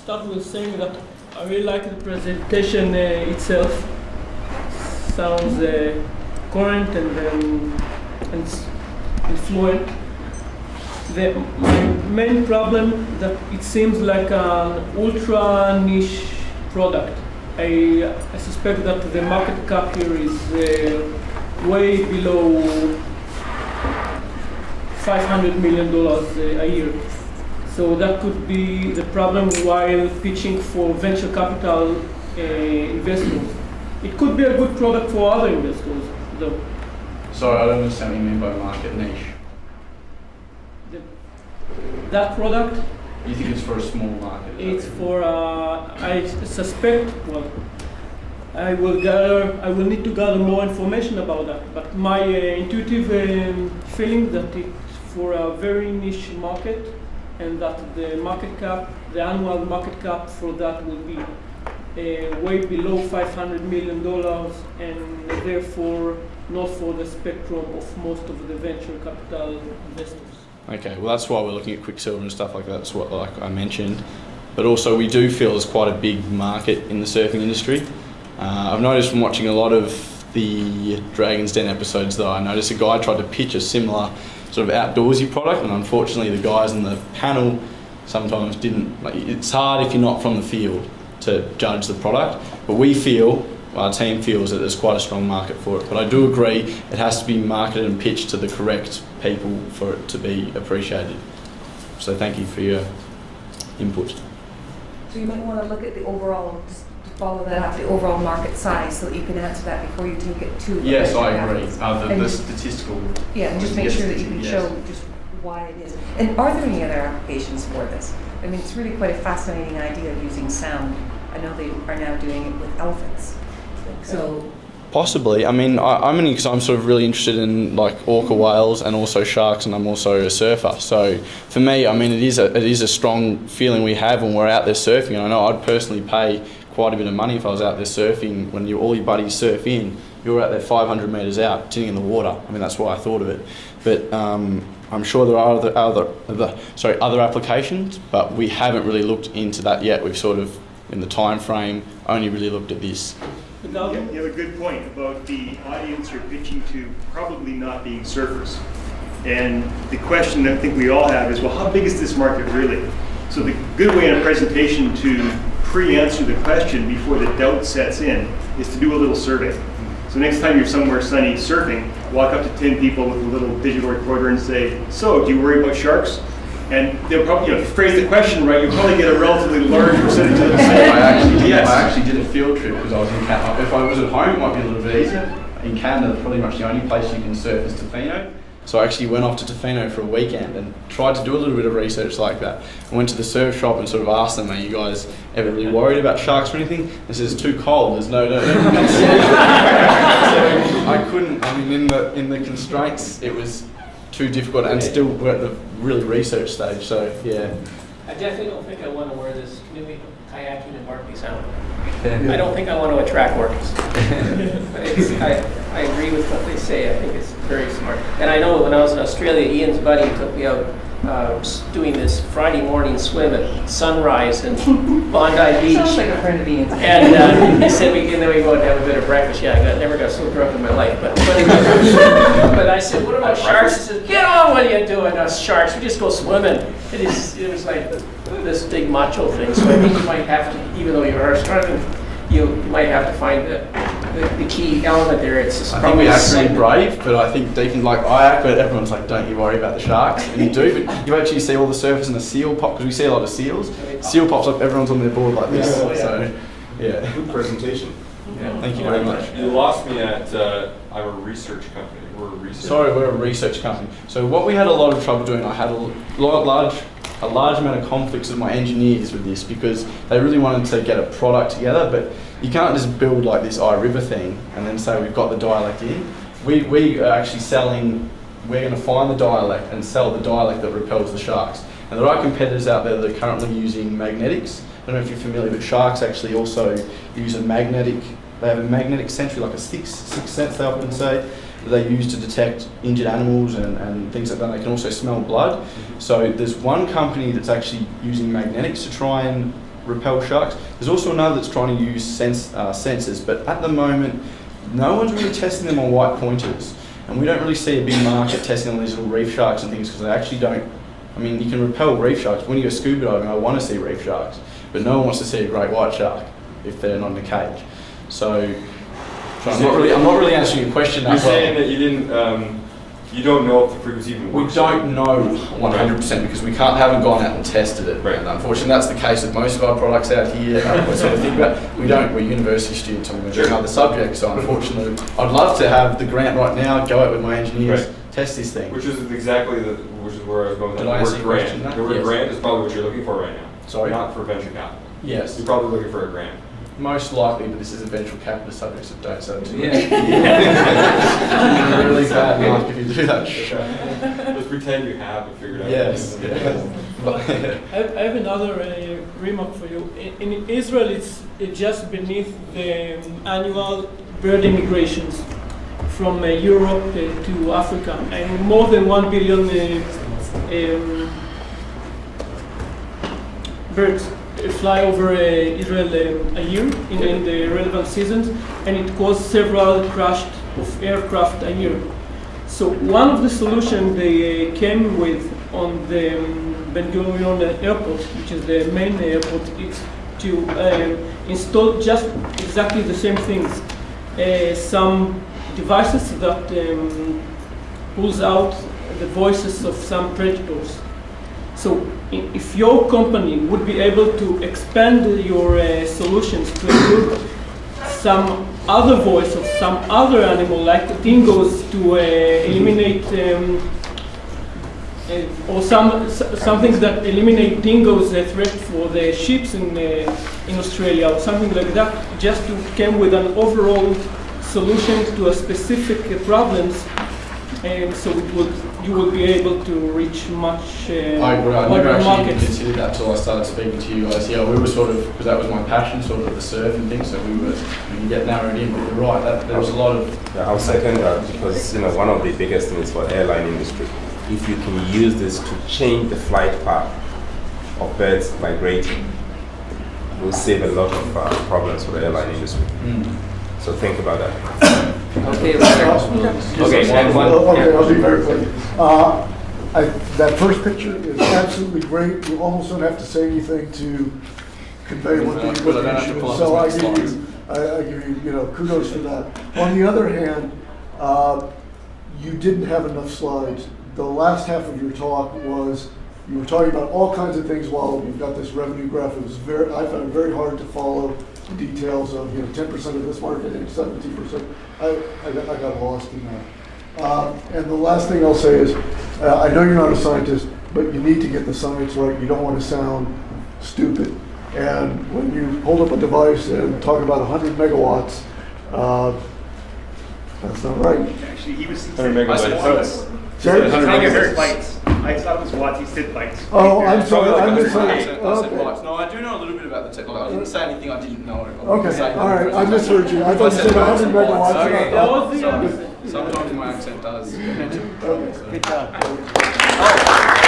start with saying that I really like the presentation itself. Sounds current and fluent. My main problem that it seems like an ultra niche product. I suspect that the market cap here is way below $500 million a year. So that could be the problem while pitching for venture capital investors. It could be a good product for other investors, though. Sorry, I don't understand what you mean by market niche. That product? You think it's for a small market? It's for, I suspect, well, I will need to gather more information about that. But my intuitive feeling that it's for a very niche market, and that the market cap, the annual market cap for that will be way below $500 million, and therefore not for the spectrum of most of the venture capital investors. Okay, well that's why we're looking at Quicksilver and stuff like that. That's what, like I mentioned. But also we do feel there's quite a big market in the surfing industry. I've noticed from watching a lot of the Dragon's Den episodes though, I noticed a guy tried to pitch a similar sort of outdoorsy product, and unfortunately the guys on the panel sometimes didn't, like, it's hard if you're not from the field to judge the product, but we feel, our team feels that there's quite a strong market for it. But I do agree it has to be marketed and pitched to the correct people for it to be appreciated. So thank you for your input. So you might want to look at the overall, just to follow that up, the overall market size, so that you can answer that before you take it to. Yes, I agree. The statistical. Yeah, and just make sure that you can show just why it is. And are there any other applications for this? I mean, it's really quite a fascinating idea of using sound. I know they are now doing it with elephants. So. Possibly. I mean, because I'm sort of really interested in like orca whales and also sharks, and I'm also a surfer. So for me, I mean, it is a strong feeling we have when we're out there surfing. And I know I'd personally pay quite a bit of money if I was out there surfing. When all your buddies surf in, you're out there 500 metres out, sitting in the water. I mean, that's why I thought of it. But I'm sure there are other applications, but we haven't really looked into that yet. We've sort of, in the time frame, only really looked at this. You have a good point about the audience you're pitching to probably not being surfers. And the question I think we all have is, well, how big is this market really? So the good way in a presentation to pre-answer the question before the doubt sets in is to do a little survey. So next time you're somewhere sunny surfing, walk up to 10 people with a little digital recorder and say, so, do you worry about sharks? And they'll probably, if you phrase the question right, you'll probably get a relatively large percentage of the say. I actually did a field trip because I was in Canada. If I was at home, it might be a little bit easier. In Canada, pretty much the only place you can surf is Tofino. So I actually went off to Tofino for a weekend and tried to do a little bit of research like that. I went to the surf shop and sort of asked them, are you guys ever really worried about sharks or anything? They said, it's too cold, there's no so I couldn't, I mean, in the constraints, it was too difficult, and still we're at the really research stage, so yeah. I definitely don't think I want to wear this canoeing, kayaking, and Barclays helmet. I don't think I want to attract workers. I agree with what they say. I think it's very smart. And I know when I was in Australia, Ian's buddy took me out doing this Friday morning swim at sunrise in Bondi Beach. Sounds like a friend of Ian's. And he said, and then we go out and have a bit of breakfast. Yeah, I never got so drunk in my life. But I said, what about sharks? He said, get on, what are you doing, us sharks? We just go swimming. It was like this big macho thing. So I think you might have to, even though you are struggling, you might have to find the key element there. It's I think we act really brave, but I think deep in, like I act, but everyone's like, don't you worry about the sharks. And you do, but you actually see all the surfers and the seal pop, because we see a lot of seals. Seal pops up, everyone's on their board like this. Yeah. So, yeah. Good presentation. Yeah. Thank you very much. You lost me at, I'm a research company. We're a research Sorry, we're a research company. So what we had a lot of trouble doing, I had a large amount of conflicts with my engineers with this, because they really wanted to get a product together, but you can't just build like this iRiver thing and then say we've got the dialect in. We are actually selling, we're going to find the dialect and sell the dialect that repels the sharks. And there are competitors out there that are currently using magnetics. I don't know if you're familiar, but sharks actually also use they have a magnetic sentry, like a sixth sense they often say, that they use to detect injured animals and things like that. They can also smell blood. So there's one company that's actually using magnetics to try and repel sharks. There's also another that's trying to use sensors, but at the moment, no one's really testing them on white pointers. And we don't really see a big market testing on these little reef sharks and things because they actually don't. I mean, you can repel reef sharks. When you go scuba diving, I want to see reef sharks, but no one wants to see a great white shark if they're not in a cage. So I'm not really answering your question that You're well. saying that you didn't, you don't know if the frequency even We works. don't know 100% because we haven't gone out and tested it. Right. And unfortunately, that's the case with most of our products out here. Sort of thing, but we're university students and we're doing other subjects. So unfortunately, I'd love to have the grant right now, go out with my engineers, test this thing. Which is exactly which is where I was going with Did that. I The answer word your question grant. now? The word Yes. grant is probably what you're looking for right now. Sorry? Not for venture capital. Yes. You're probably looking for a grant. Most likely, but this is a venture capitalist subject, so don't say too much. Yeah. Really bad mark if you do that. Just pretend you have it figured out. Yes. I have another remark for you. In Israel, it's just beneath the annual bird immigrations from Europe to Africa, and more than 1 billion birds fly over Israel a year in the relevant seasons, and it caused several crashes of aircraft a year. So one of the solutions they came with on the Ben Gurion airport, which is the main airport, is to install just exactly the same things. Some devices that pulls out the voices of some predators. So if your company would be able to expand your solutions to include some other voice of some other animal, like dingoes, to eliminate, or something that eliminate dingoes, a threat for the sheep in Australia, or something like that, just to come with an overall solution to a specific problems, and so you will be able to reach much I never wider actually even markets. considered that until I started speaking to you guys. Yeah, we were sort of, because that was my passion, sort of the surf and things, so we get narrowed in, but you're right, there was a lot of... Yeah, I'll second that because one of the biggest things for airline industry, if you can use this to change the flight path of birds migrating, it will save a lot of problems for the airline industry. So think about that. Okay, Leonard. Okay, and one. Okay, I'll be very quick. That first picture is absolutely great. You almost don't have to say anything to convey what the issue is. So I give you, kudos for that. On the other hand, you didn't have enough slides. The last half of your talk was you were talking about all kinds of things while you've got this revenue graph. It was I found it very hard to follow the details of 10% of this market and 70%. I got lost in that. And the last thing I'll say is, I know you're not a scientist, but you need to get the science right. You don't want to sound stupid. And when you hold up a device and talk about 100 megawatts, that's not right. Actually, he was 100 megabytes. Sorry? 100 megahertz. bytes. I thought it was watts, he said bytes. Oh, I'm sorry. I I said misheard. bytes. Okay. No, I do know a little bit about the technology. I didn't say anything I didn't know. Okay, all right. I misheard you. I thought you said 100 megawatts. Okay. and I thought- That was the Sometimes my accent does. Okay. Good job.